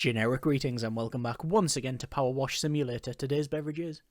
Generic greetings and welcome back once again to PowerWash Simulator. Today's beverage is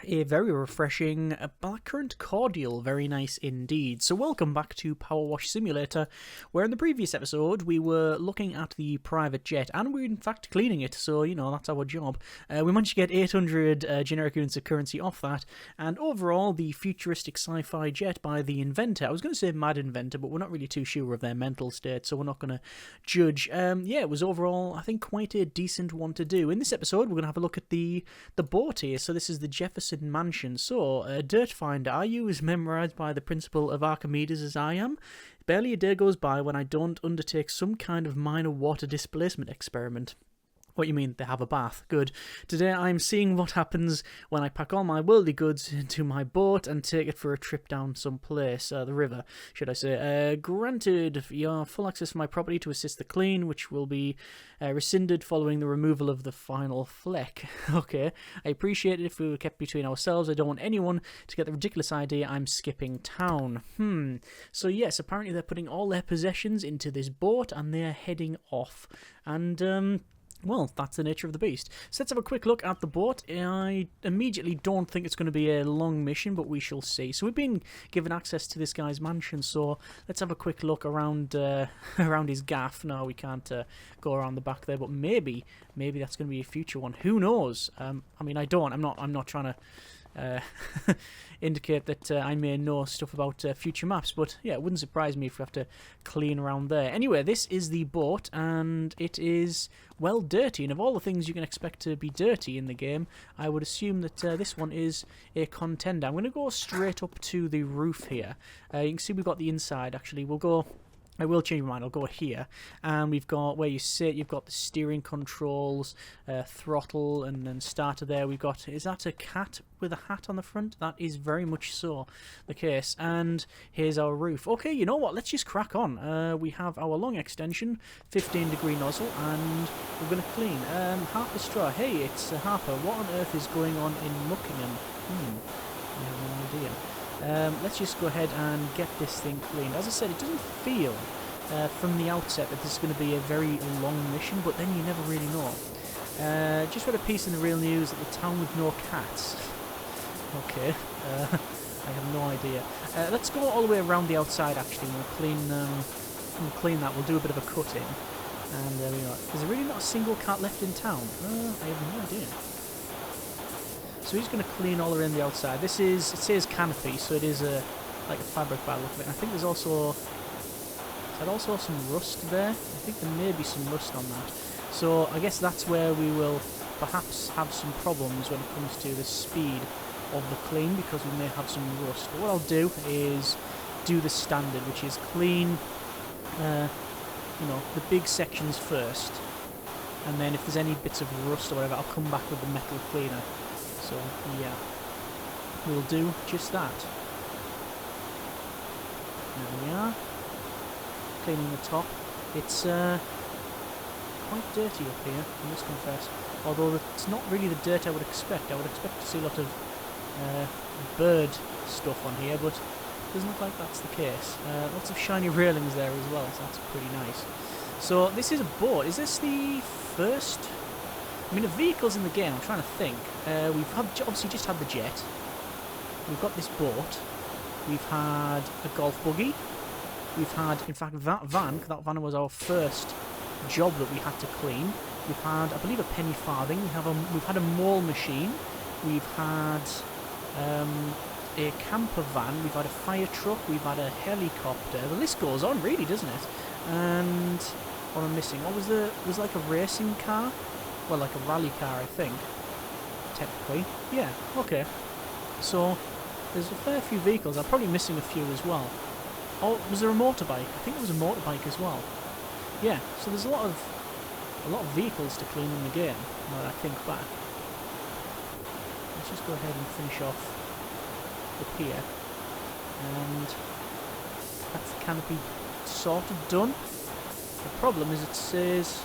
a very refreshing blackcurrant cordial, very nice indeed. So welcome back to PowerWash Simulator, where in the previous episode we were looking at the private jet and we were in fact cleaning it, so you know, that's our job. We managed to get 800 generic units of currency off that, and overall the futuristic sci-fi jet by the inventor, I was going to say mad inventor, but we're not really too sure of their mental state, so we're not going to judge. Yeah, it was overall, I think, quite a decent one to do. In this episode we're going to have a look at the boat here. So this is the Jefferson Mansion. So, Dirt Finder, are you as memorised by the principle of Archimedes as I am? Barely a day goes by when I don't undertake some kind of minor water displacement experiment. What you mean, they have a bath? Good. Today I'm seeing what happens when I pack all my worldly goods into my boat and take it for a trip down some place, the river, should I say. Granted, your full access to my property to assist the clean, which will be rescinded following the removal of the final fleck. Okay, I appreciate it if we were kept between ourselves. I don't want anyone to get the ridiculous idea I'm skipping town. So yes, apparently they're putting all their possessions into this boat and they're heading off. And, well, that's the nature of the beast. So let's have a quick look at the boat. I immediately don't think it's going to be a long mission, but we shall see. So we've been given access to this guy's mansion, so let's have a quick look around around his gaff. No, we can't go around the back there, but maybe that's going to be a future one. Who knows? I mean, I'm not trying to indicate that I may know stuff about future maps, but yeah, it wouldn't surprise me if we have to clean around there. Anyway, this is the boat and it is well dirty, and of all the things you can expect to be dirty in the game, I would assume that this one is a contender. I'm going to go straight up to the roof here. You can see we've got the inside. Actually, I will change my mind, I'll go here, and we've got where you sit, you've got the steering controls, throttle, and then starter there. We've got, is that a cat with a hat on the front? That is very much so the case, and here's our roof. Okay, you know what, let's just crack on. We have our long extension, 15-degree nozzle, and we're going to clean. Harper Straw, hey, it's Harper, what on earth is going on in Muckingham? I have no idea. Let's just go ahead and get this thing cleaned. As I said, it doesn't feel from the outset that this is going to be a very long mission, but then you never really know. Just read a piece in the Real News that the town with no cats. Okay, I have no idea. Let's go all the way around the outside actually. We'll clean that. We'll do a bit of a cut in. And there we are. Is there really not a single cat left in town? I have no idea. So he's going to clean all around the outside. This is, it says canopy, so it is like a fabric by the look of it. I think there's also some rust there. I think there may be some rust on that. So I guess that's where we will perhaps have some problems when it comes to the speed of the clean, because we may have some rust. But what I'll do is do the standard, which is clean, you know, the big sections first, and then if there's any bits of rust or whatever, I'll come back with the metal cleaner. So, yeah, we'll do just that. There we are. Cleaning the top. It's quite dirty up here, I must confess. Although it's not really the dirt I would expect. I would expect to see a lot of bird stuff on here, but it doesn't look like that's the case. Lots of shiny railings there as well, so that's pretty nice. So, this is a boat. Is this the first... I mean, the vehicles in the game, I'm trying to think. We've obviously just had the jet. We've got this boat. We've had a golf buggy. We've had, in fact, that van was our first job that we had to clean. We've had, I believe, a penny farthing. We've had a mole machine. We've had a camper van. We've had a fire truck. We've had a helicopter. The list goes on, really, doesn't it? And what am I missing? What was was like a racing car? Well, like a rally car, I think. Technically. Yeah, okay. So, there's a fair few vehicles. I'm probably missing a few as well. Oh, was there a motorbike? I think there was a motorbike as well. Yeah, so there's a lot of vehicles to clean in the game, now that I think back. Let's just go ahead and finish off the pier. And that's the canopy sort of done. The problem is it says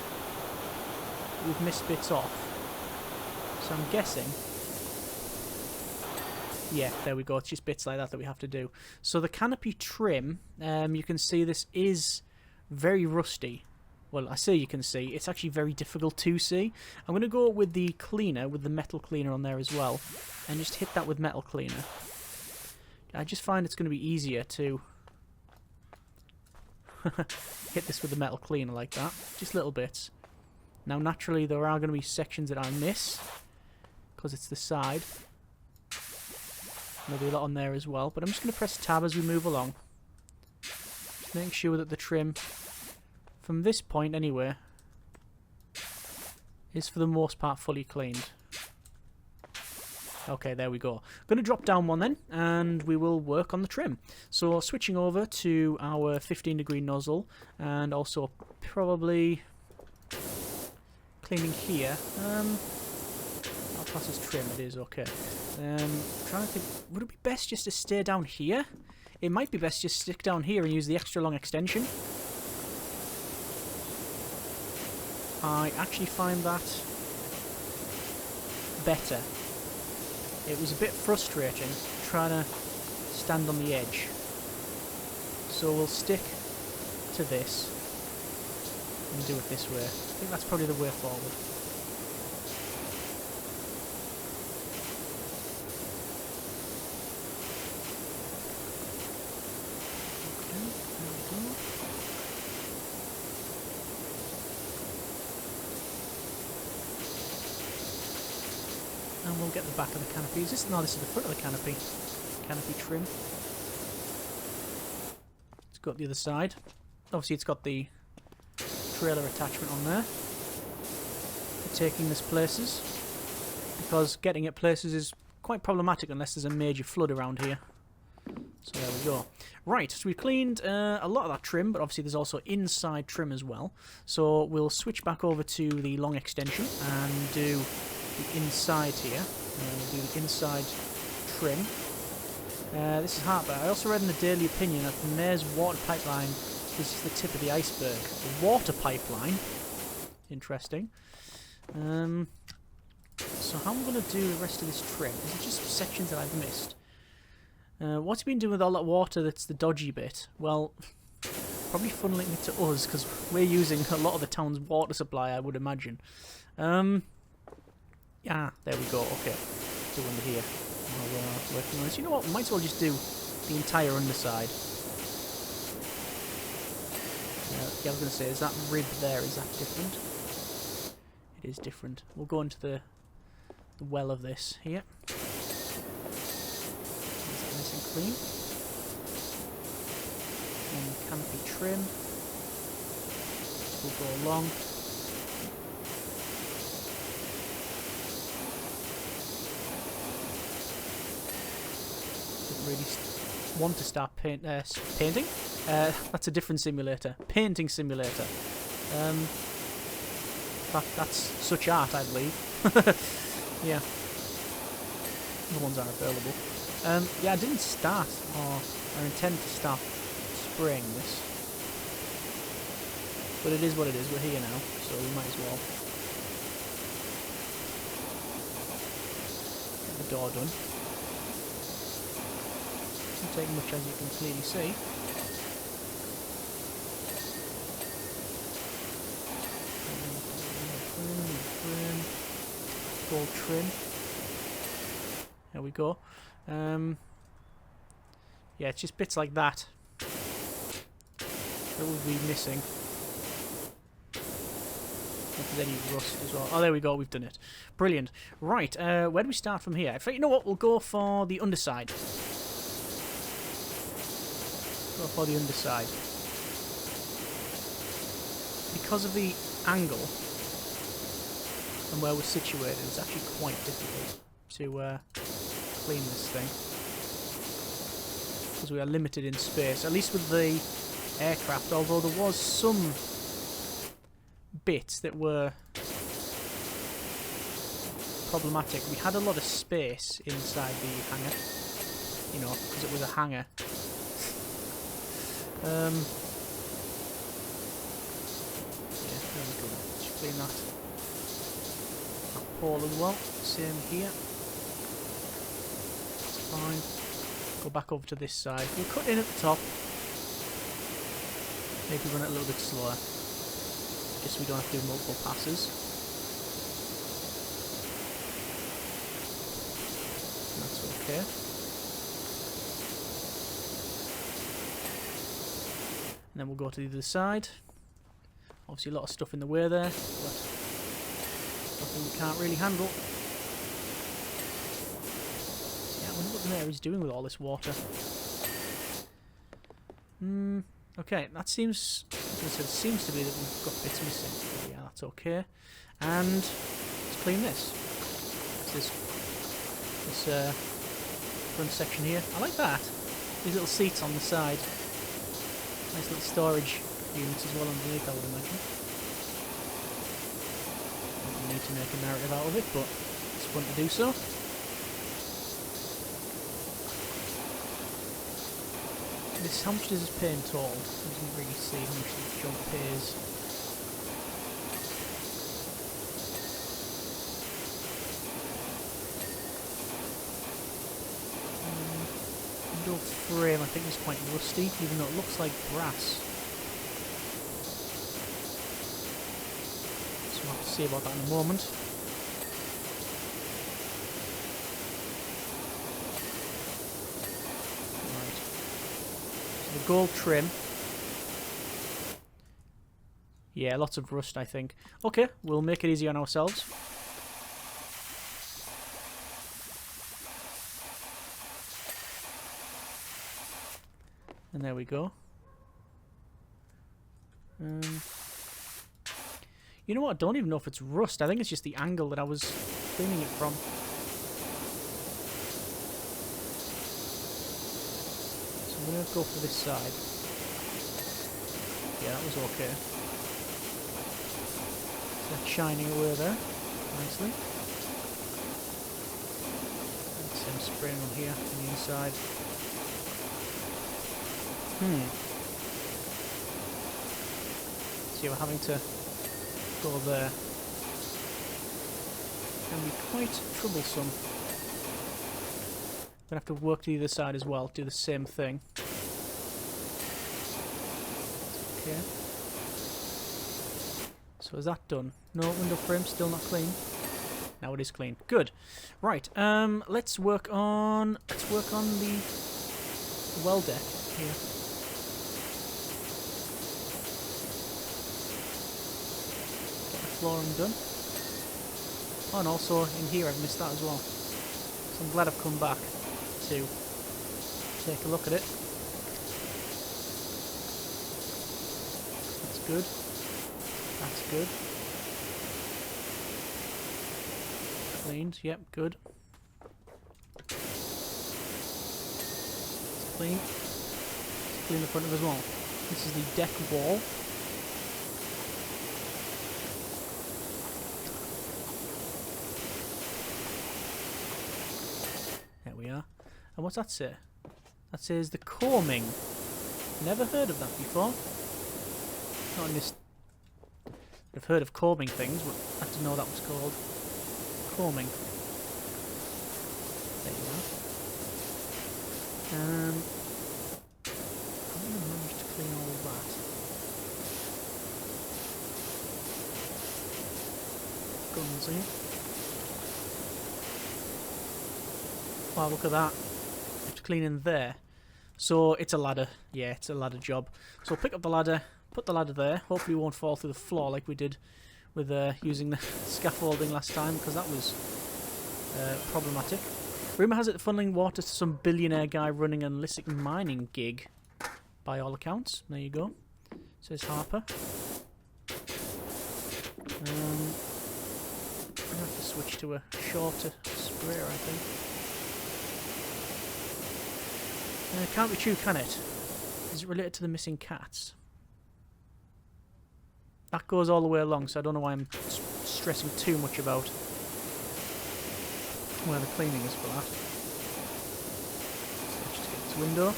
we've missed bits off. So I'm guessing... Yeah, there we go. It's just bits like that we have to do. So the canopy trim, you can see this is very rusty. Well, I say you can see. It's actually very difficult to see. I'm going to go with the cleaner, with the metal cleaner on there as well, and just hit that with metal cleaner. I just find it's going to be easier to hit this with the metal cleaner like that. Just little bits. Now, naturally, there are going to be sections that I miss, because it's the side. There'll be a lot on there as well, but I'm just going to press tab as we move along. Just making sure that the trim, from this point anyway, is for the most part fully cleaned. Okay, there we go. I'm going to drop down one then, and we will work on the trim. So switching over to our 15-degree nozzle, and also probably cleaning here. I'll class as trim, it is okay. Trying to think, would it be best just to stay down here? It might be best just stick down here and use the extra long extension. I actually find that better. It was a bit frustrating trying to stand on the edge. So we'll stick to this and do it this way. I think that's probably the way forward. And we'll get the back of the canopy. Is this? No, this is the front of the canopy. Canopy trim. Let's go up the other side. Obviously, it's got the trailer attachment on there for taking this places, because getting it places is quite problematic unless there's a major flood around here. So there we go. Right, so we've cleaned a lot of that trim, but obviously there's also inside trim as well. So we'll switch back over to the long extension and do the inside here. We'll do the inside trim. This is hard, but I also read in the Daily Opinion that the mayor's water pipeline is just the tip of the iceberg. The water pipeline. Interesting. So how am I going to do the rest of this trim? Is it just sections that I've missed? What's he been doing with all that water that's the dodgy bit? Well, probably funneling it to us, because we're using a lot of the town's water supply, I would imagine. Yeah, there we go, okay. Do under here. While we're working on this. You know what, we might as well just do the entire underside. Yeah, I was going to say, is that rib there, is that different? It is different. We'll go into the well of this here. Nice and clean. And canopy trim. We'll go along. Didn't really want to start painting. That's a different simulator. Painting simulator. In fact, that's such art, I believe. Yeah. The ones are available. Yeah, I didn't start, or intend to start spraying this. But it is what it is, we're here now, so we might as well get the door done. Doesn't take much, as you can clearly see. Gold trim. There we go. Yeah, it's just bits like that that will be missing. If there's any rust as well. Oh, there we go. We've done it. Brilliant. Right. Where do we start from here? In fact, you know what? We'll go for the underside. Go for the underside. Because of the angle and where we're situated, it's actually quite difficult to clean this thing, because we are limited in space, at least with the aircraft, although there was some bits that were problematic. We had a lot of space inside the hangar, you know, because it was a hangar. Yeah, there we go. Just clean that pole as well. Same here. That's fine. Go back over to this side. We'll cut in at the top. Maybe run it a little bit slower. just so we don't have to do multiple passes. That's okay. And then we'll go to the other side. Obviously a lot of stuff in the way there, but nothing we can't really handle. Yeah, I wonder what the mayor is doing with all this water. Okay, that seems... It seems to be that we've got bits missing. But yeah, that's okay. And let's clean this. This front section here. I like that. These little seats on the side. Nice little storage units as well underneath, I would imagine. Don't need to make a narrative out of it, but it's fun to do so. This, how much does this pay in total? I didn't really see how much this jump pays. Window frame, I think is quite rusty, even though it looks like brass. So we'll have to see about that in a moment. The gold trim. Yeah, lots of rust, I think. Okay, we'll make it easy on ourselves. And there we go. You know what? I don't even know if it's rust. I think it's just the angle that I was cleaning it from. I'm going to go for this side. Yeah, that was okay. So that's shining away there, nicely. And some spraying on here on the inside. See, we're having to go there. Can be quite troublesome. Gonna have to work to the other side as well, do the same thing. Okay. So is that done? No, window frame still not clean. Now it is clean. Good. Right. Let's work on the well deck here. Get the flooring done. Oh, and also in here I've missed that as well. So I'm glad I've come back to take a look at it. That's good. That's good. Cleaned. Yep, good. It's clean. Let's clean the front of it as well. This is the deck wall. There we are. And what's that say? That says the combing. Never heard of that before. Not in this. I've heard of combing things, but I didn't know that was called combing. There you are. I haven't managed to clean all of that. Guns in. Wow, look at that. Have to clean in there. So it's a ladder. Yeah, it's a ladder job. So pick up the ladder, put the ladder there. Hopefully it won't fall through the floor like we did with using the scaffolding last time, because that was problematic. Rumour has it funneling water to some billionaire guy running an illicit mining gig, by all accounts. There you go. Says Harper. I'm going to have to switch to a shorter sprayer, I think. It can't be true, can it? Is it related to the missing cats? That goes all the way along, so I don't know why I'm stressing too much about where the cleaning is for that. So let's just get this window.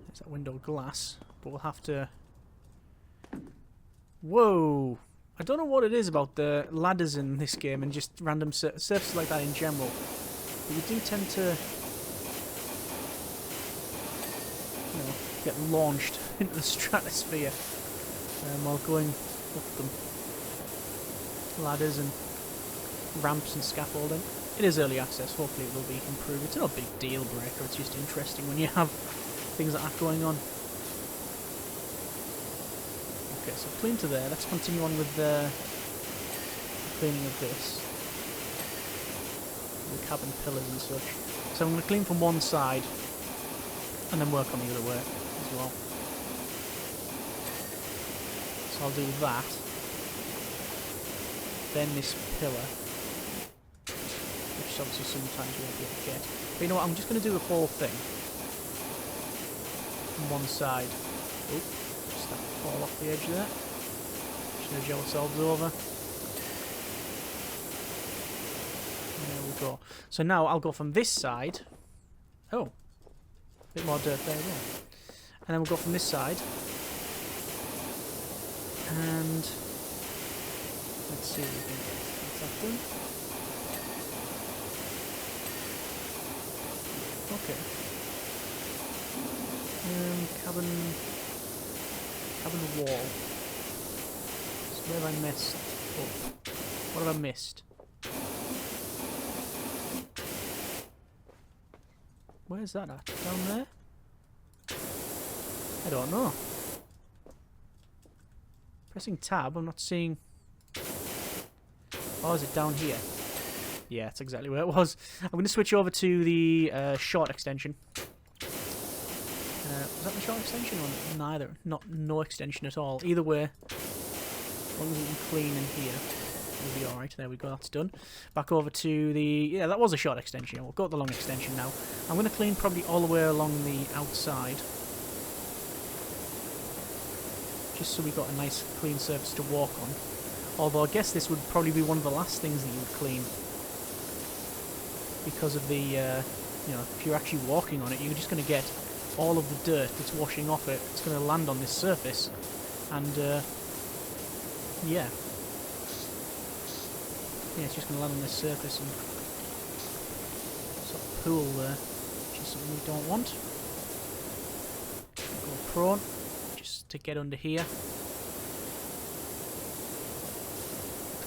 There's that window glass, but we'll have to... Whoa! I don't know what it is about the ladders in this game and just random surfaces like that in general. But you do tend to get launched into the stratosphere while going up them. Ladders and ramps and scaffolding. It is early access, hopefully it will be improved. It's not a big deal breaker, it's just interesting when you have things like that going on. Okay, so clean to there. Let's continue on with the cleaning of this. The cabin pillars and such. So I'm going to clean from one side and then work on the other way as well. So I'll do that. Then this pillar, which obviously sometimes you won't be able to get. But you know what, I'm just going to do the whole thing from one side. Oh, just that fall off the edge there. Just nudge ourselves over. There we go. So now I'll go from this side. Oh, a bit more dirt there as well. And then we'll go from this side. And let's see if we can get that done. Okay. Cabin wall. So where have I messed up? What have I missed? Where's that at? Down there? I don't know. Pressing tab, I'm not seeing... Oh, is it down here? Yeah, that's exactly where it was. I'm going to switch over to the short extension. Was that the short extension or neither? No extension at all. Either way, as long as we can clean in here, we'll be alright. There we go, that's done. Back over to the... Yeah, that was a short extension. We'll go to the long extension now. I'm going to clean probably all the way along the outside. Just so we got a nice clean surface to walk on. Although I guess this would probably be one of the last things that you would clean. Because of the, you know, if you're actually walking on it, you're just going to get all of the dirt that's washing off it. It's going to land on this surface. And, yeah. Yeah, it's just going to land on this surface and sort of pool there, which is something we don't want. Go prone, just to get under here.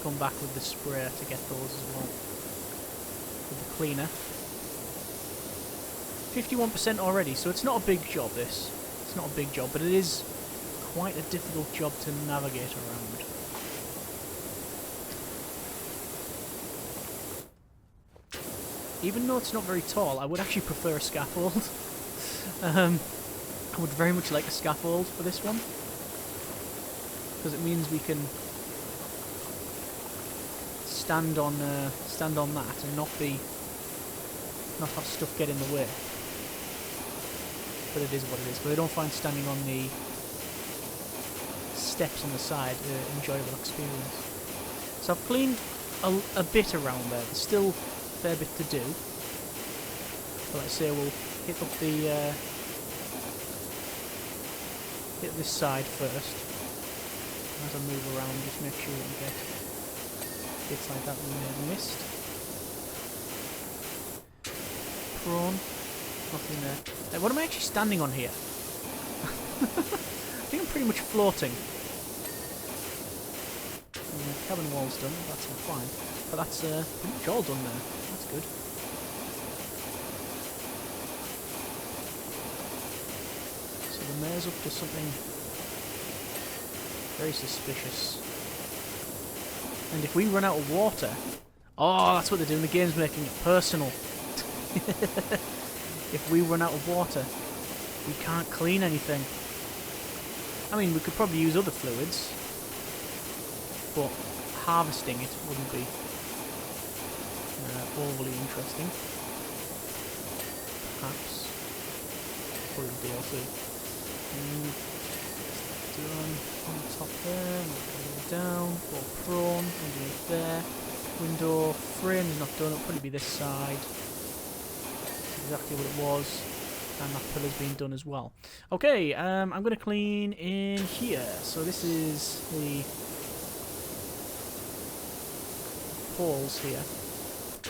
Come back with the sprayer to get those as well. With the cleaner. 51% already, so it's not a big job, this. It's not a big job, but it is quite a difficult job to navigate around. Even though it's not very tall, I would actually prefer a scaffold. I would very much like a scaffold for this one. Because it means we can stand on that and not have stuff get in the way. But it is what it is. But I don't find standing on the steps on the side an enjoyable experience. So I've cleaned a bit around there. There's still a fair bit to do. But like I say, we'll hit up the hit this side first. As I move around, just make sure we get bits like that we may have missed. Prone. Nothing there. What am I actually standing on here? I think I'm pretty much floating. Cabin wall's done, that's all fine. But that's pretty much all done there. That's good. So the mayor's up to something very suspicious. And if we run out of water... Oh, that's what they're doing. The game's making it personal. If we run out of water, we can't clean anything. I mean, we could probably use other fluids, but harvesting it wouldn't be overly interesting. Perhaps. Probably DLC. Done on the top there, down, go prone, underneath there. Window frame is not done, it'll probably be this side. Exactly what it was, and that pillar's been done as well. Okay, I'm going to clean in here. So this is the poles here,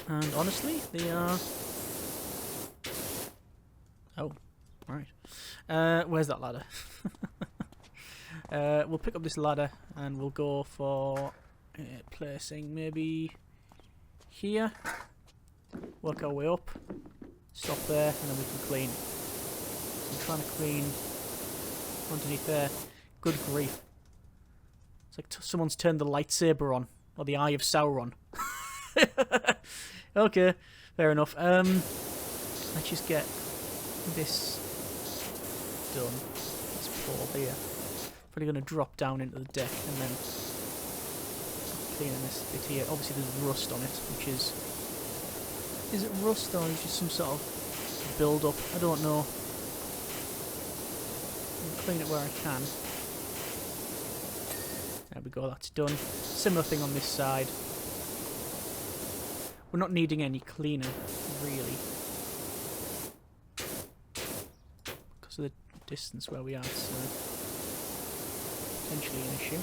and honestly, they are... Oh, Right. Where's that ladder? We'll pick up this ladder and we'll go for placing maybe here. Work our way up. Stop there, and then we can clean. So I'm trying to clean underneath there. Good grief. It's like someone's turned the lightsaber on. Or the Eye of Sauron. Okay, fair enough. Let's just get this done. Let's pour here. Probably going to drop down into the deck and then cleaning this bit here. Obviously there's rust on it, which is... Is it rust or is it just some sort of build-up? I don't know. I'll clean it where I can. There we go, that's done. Similar thing on this side. We're not needing any cleaner, really. Because of the distance where we are, so potentially an issue.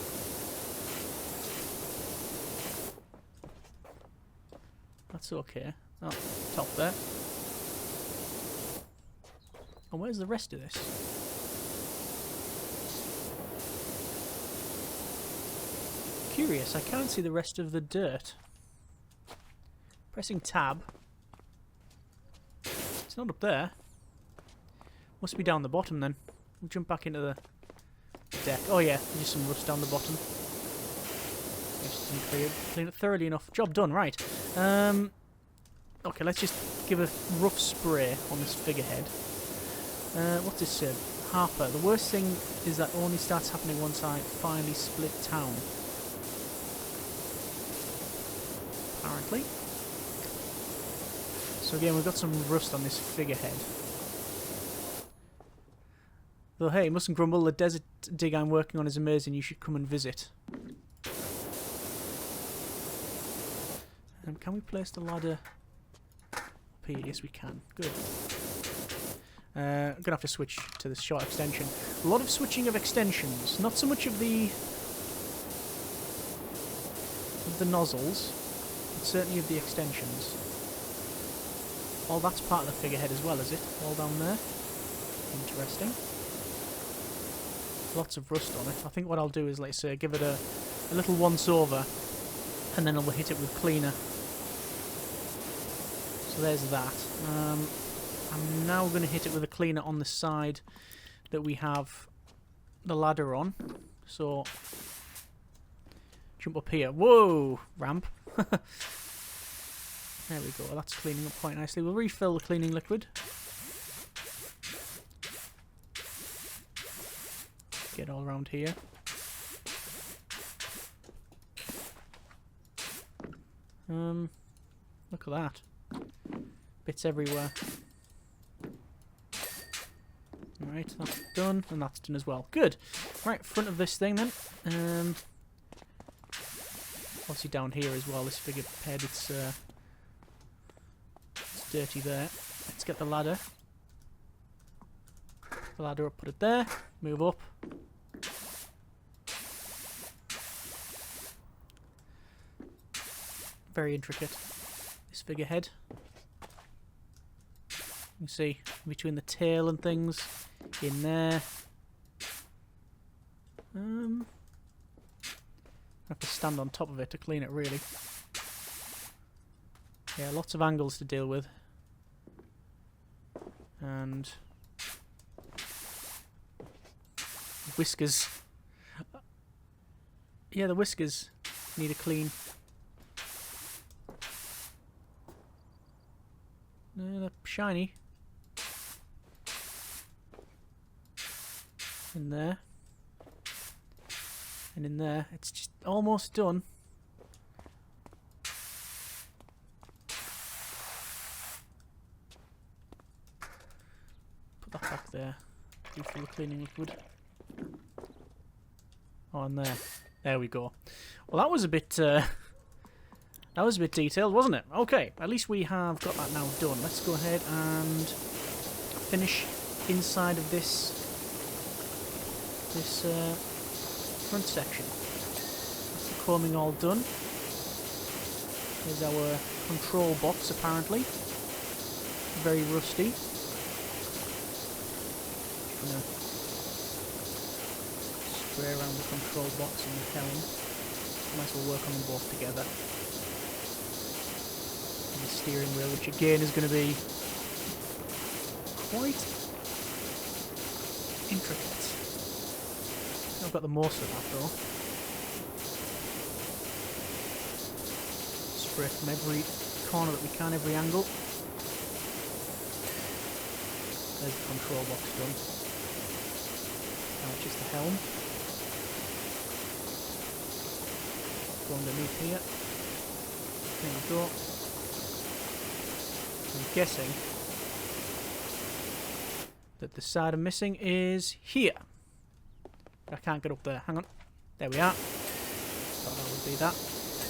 That's okay. Oh, top there. And where's the rest of this? Curious, I can't see the rest of the dirt. Pressing tab. It's not up there. Must be down the bottom then. We'll jump back into the deck. Oh yeah, there's just some rust down the bottom. Just didn't clean it thoroughly enough. Job done, right. Okay, let's just give a rough spray on this figurehead. What's this said? Harper. The worst thing is that only starts happening once I finally split town. Apparently. So again, we've got some rust on this figurehead. Though hey, mustn't grumble, the desert dig I'm working on is amazing, you should come and visit. Can we place the ladder up here? Yes we can. Good. I'm going to have to switch to the short extension. A lot of switching of extensions. Not so much of the nozzles, but certainly of the extensions. Oh, that's part of the figurehead as well, is it? All down there. Interesting. Lots of rust on it. I think what I'll do is, let's say, give it a little once-over, and then I'll hit it with cleaner. So there's that. I'm now going to hit it with a cleaner on the side that we have the ladder on. So, jump up here. Whoa! Ramp. There we go. That's cleaning up quite nicely. We'll refill the cleaning liquid. Get all around here. Look at that. Bits everywhere. Alright, that's done, and that's done as well. Good. Right, front of this thing then. Obviously down here as well, this figurehead, it's dirty there. Let's get the ladder. The ladder up, put it there. Move up. Very intricate, this figurehead. You can see between the tail and things in there. I have to stand on top of it to clean it, really. Yeah, lots of angles to deal with. And whiskers. Yeah, the whiskers need a clean. They're shiny. In there. And in there. It's just almost done. Put that back there. Refill the cleaning liquid. Oh, and there. There we go. Well, that was a bit... that was a bit detailed, wasn't it? Okay, at least we have got that now done. Let's go ahead and finish inside of this front section. That's the combing all done. Here's our control box, apparently. Very rusty. gonna spray around the control box and the helm. Might as well work on them both together. And the steering wheel, which again is going to be quite intricate. I've got the most of that though. Spray from every corner that we can, every angle. There's the control box done. Now it's just the helm. Go underneath here. There we go. I'm guessing that the side I'm missing is here. I can't get up there. Hang on. There we are. Thought that would be that.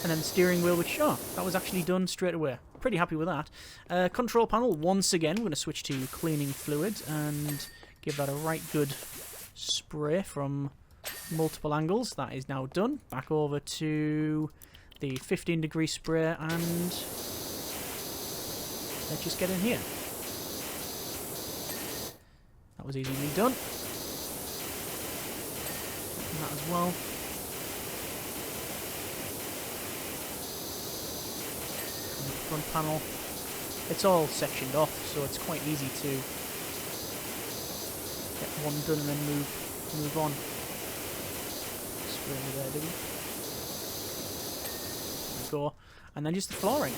And then the steering wheel, which, oh, that was actually done straight away. Pretty happy with that. Control panel, once again, we're going to switch to cleaning fluid and give that a right good spray from multiple angles. That is now done. Back over to the 15-degree spray and let's just get in here. That was easily done. And that as well. And the front panel, it's all sectioned off, so it's quite easy to get one done and then move on. Spray over there, do we? There we go. And then just the flooring.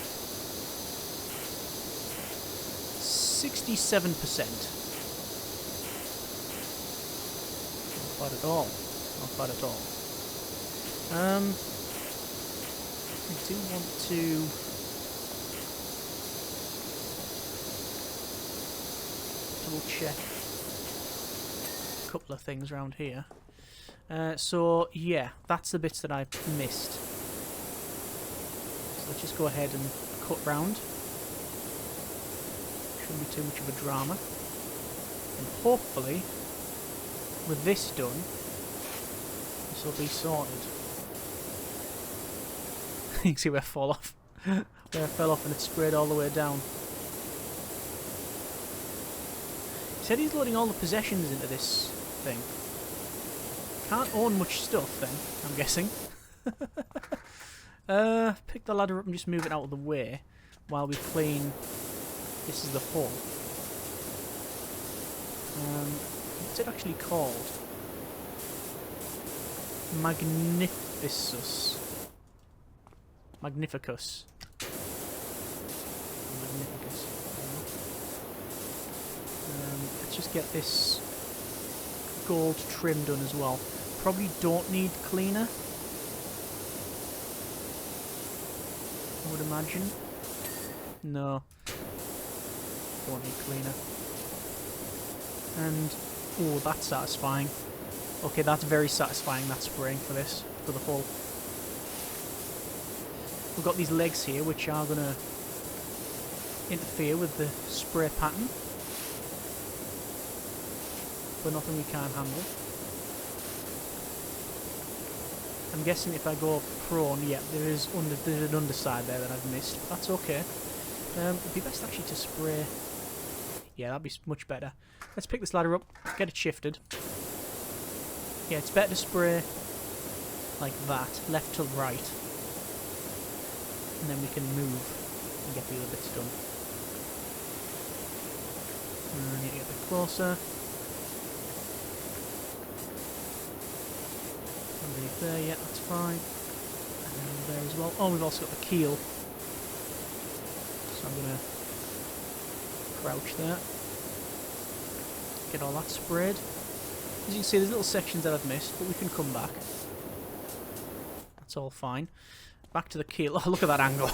67%. Not bad at all. Not bad at all. I do want to double check a couple of things around here. So yeah, that's the bits that I've missed. So let's just go ahead and cut round. Shouldn't be too much of a drama. And hopefully, with this done, this will be sorted. You can see where I fall off. Where I fell off and it sprayed all the way down. He said he's loading all the possessions into this thing. Can't own much stuff then, I'm guessing. Pick the ladder up and just move it out of the way while we clean. This is the hole. What's it actually called? Magnificus. Magnificus. Magnificus. Let's just get this gold trim done as well. Probably don't need cleaner, I would imagine. No. Don't need cleaner. And, oh, that's satisfying. Okay, that's very satisfying, that spraying for this, for the hull. We've got these legs here which are going to interfere with the spray pattern, but nothing we can't handle. I'm guessing if I go prone, yeah, there's an underside there that I've missed, but that's okay. It'd be best actually to spray. Yeah, that'd be much better. Let's pick this ladder up, get it shifted. Yeah, it's better to spray like that, left to right. And then we can move and get the other bits done. And I need to get a bit closer. Underneath there, yeah, that's fine. And there as well. Oh, we've also got the keel. So I'm going to crouch there. Get all that sprayed. As you can see, there's little sections that I've missed, but we can come back. That's all fine. Back to the keel. Oh, look at that angle.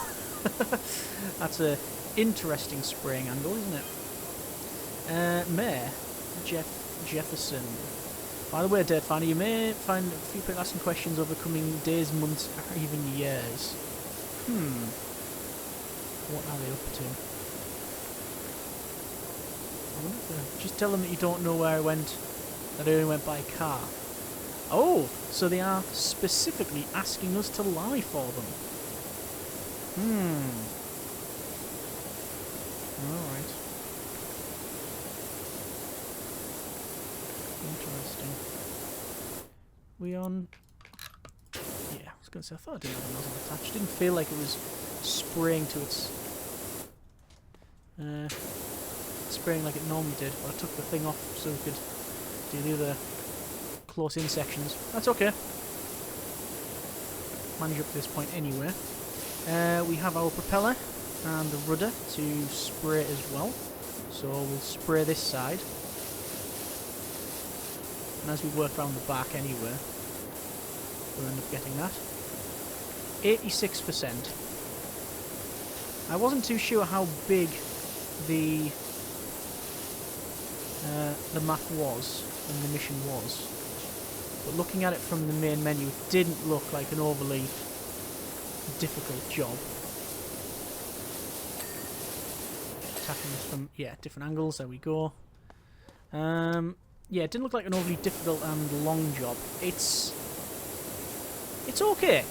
That's a interesting spraying angle, isn't it? Mayor Jefferson. By the way, Dead Finder, you may find a few people asking questions over coming days, months, or even years. What are they up to? I wonder if just tell them that you don't know where I went, that I only went by car. Oh, so they are specifically asking us to lie for them. Alright. thinking? We on... Yeah, I was going to say, I thought I didn't have a nozzle attached. Didn't feel like it was spraying to its... spraying like it normally did, but I took the thing off so we could do the other close-in sections. That's okay. Manage up to this point anyway. We have our propeller and the rudder to spray as well. So we'll spray this side. And as we work around the back anyway, we'll end up getting that. 86%. I wasn't too sure how big the map was and the mission was, but looking at it from the main menu, it didn't look like an overly difficult job. Attacking this from, yeah, different angles. There we go. Yeah, it didn't look like an overly difficult and long job. It's okay.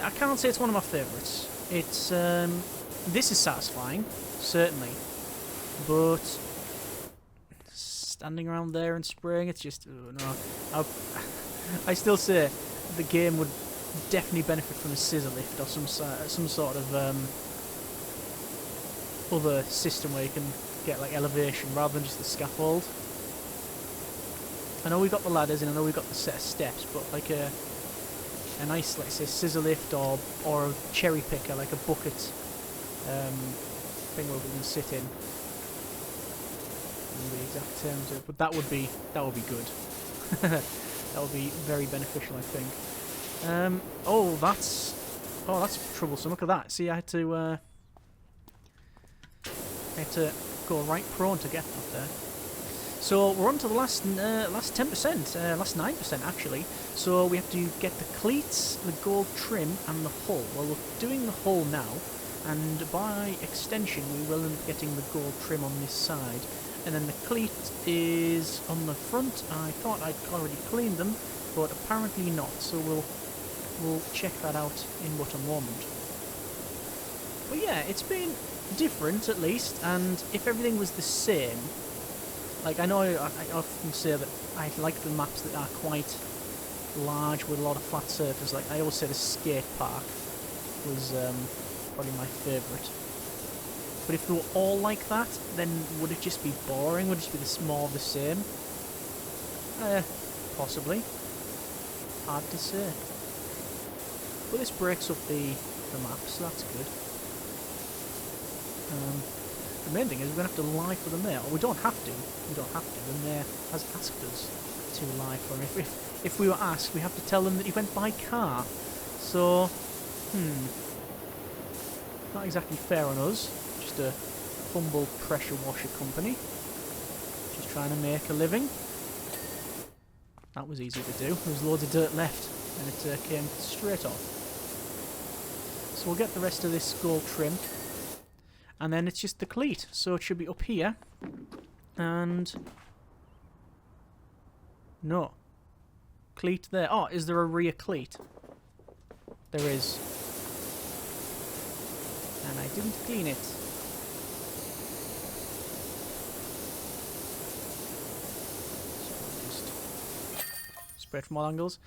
I can't say it's one of my favourites. It's this is satisfying, certainly, but standing around there and spraying, it's just no. I still say the game would definitely benefit from a scissor lift or some sort of other system where you can get like elevation rather than just the scaffold. I know we've got the ladders and I know we've got the set of steps, but like a nice, let's say, scissor lift or a cherry picker, like a bucket thing where we can sit in. The exact terms of, but that would be good. That would be very beneficial, I think. Oh, that's troublesome. Look at that. See, I had to go right prone to get that there. So we're on to the last 10%, last 9% actually. So we have to get the cleats, the gold trim, and the hull. Well, we're doing the hull now, and by extension, we will end up getting the gold trim on this side. And then the cleat is on the front. I thought I'd already cleaned them, but apparently not. So we'll check that out in what a moment. But yeah, it's been different at least, and if everything was the same, like I know I often say that I like the maps that are quite large with a lot of flat surface. Like I always say the skate park was probably my favourite. But if they were all like that, then would it just be boring? Would it just be more of the same? Possibly. Hard to say. But this breaks up the map, so that's good. The main thing is we're going to have to lie for the mayor. Or we don't have to. We don't have to. The mayor has asked us to lie for him. If we were asked, we have to tell them that he went by car. So, not exactly fair on us. Just a humble pressure washer company. Just trying to make a living. That was easy to do. There was loads of dirt left, and it came straight off. So we'll get the rest of this gold trim. And then it's just the cleat, so it should be up here, and no, cleat there. Oh, is there a rear cleat? There is, and I didn't clean it. So just spray it from all angles.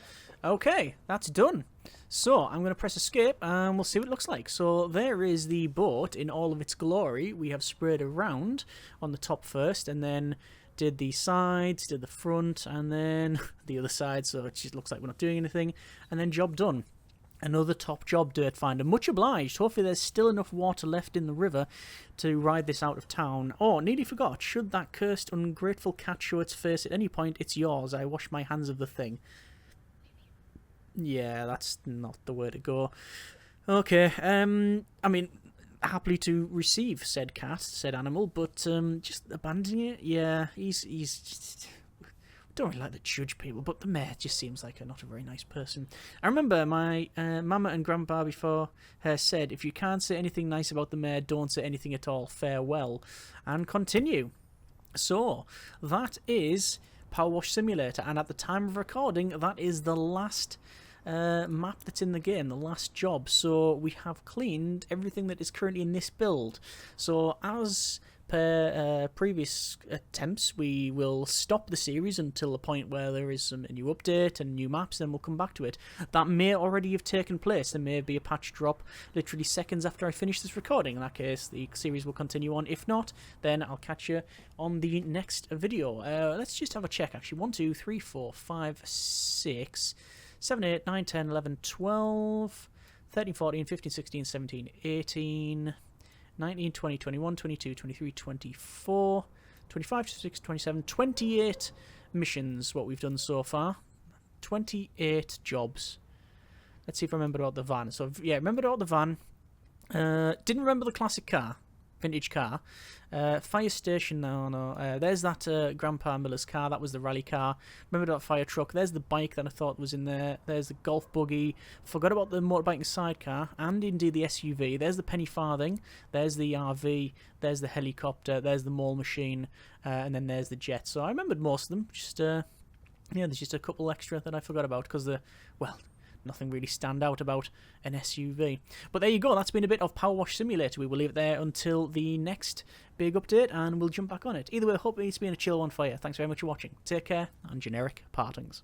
Okay, that's done. So, I'm going to press escape and we'll see what it looks like. So, there is the boat in all of its glory. We have sprayed around on the top first and then did the sides, did the front and then the other side. So, it just looks like we're not doing anything. And then job done. Another top job, Dirt Finder. Much obliged. Hopefully there's still enough water left in the river to ride this out of town. Oh, nearly forgot. Should that cursed, ungrateful cat show its face at any point, it's yours. I wash my hands of the thing. Yeah, that's not the way to go. Okay, I mean, happily to receive said cat, said animal, but just abandoning it? Yeah, he's just... don't really like to judge people, but the mayor just seems like not a very nice person. I remember my mama and grandpa before her said, if you can't say anything nice about the mayor, don't say anything at all. Farewell. And continue. So, that is PowerWash Simulator, and at the time of recording, that is the last map that's in the game, the last job. So we have cleaned everything that is currently in this build. So as per previous attempts, we will stop the series until the point where there is a new update and new maps, then we'll come back to it. That may already have taken place. There may be a patch drop literally seconds after I finish this recording. In that case, the series will continue on. If not, then I'll catch you on the next video. Let's just have a check, actually. 1, 2, 3, 4, 5, 6, 7, 8, 9, 10, 11, 12, 13, 14, 15, 16, 17, 18... 19, 20, 21, 22, 23, 24, 25, 26, 27, 28 missions, what we've done so far. 28 jobs. Let's see if I remember about the van. So, yeah, remembered about the van. Didn't remember the classic car. Vintage car. Fire station, no. There's that Grandpa Miller's car. That was the rally car. Remember that fire truck. There's the bike that I thought was in there. There's the golf buggy. Forgot about the motorbike and sidecar. And indeed the SUV. There's the penny farthing. There's the RV. There's the helicopter. There's the mole machine. And then there's the jet. So I remembered most of them. Just, yeah, there's just a couple extra that I forgot about because well, nothing really stand out about an SUV. But there you go, that's been a bit of PowerWash Simulator. We will leave it there until the next big update and we'll jump back on it. Either way, I hope it's been a chill one for you. Thanks very much for watching. Take care and generic partings.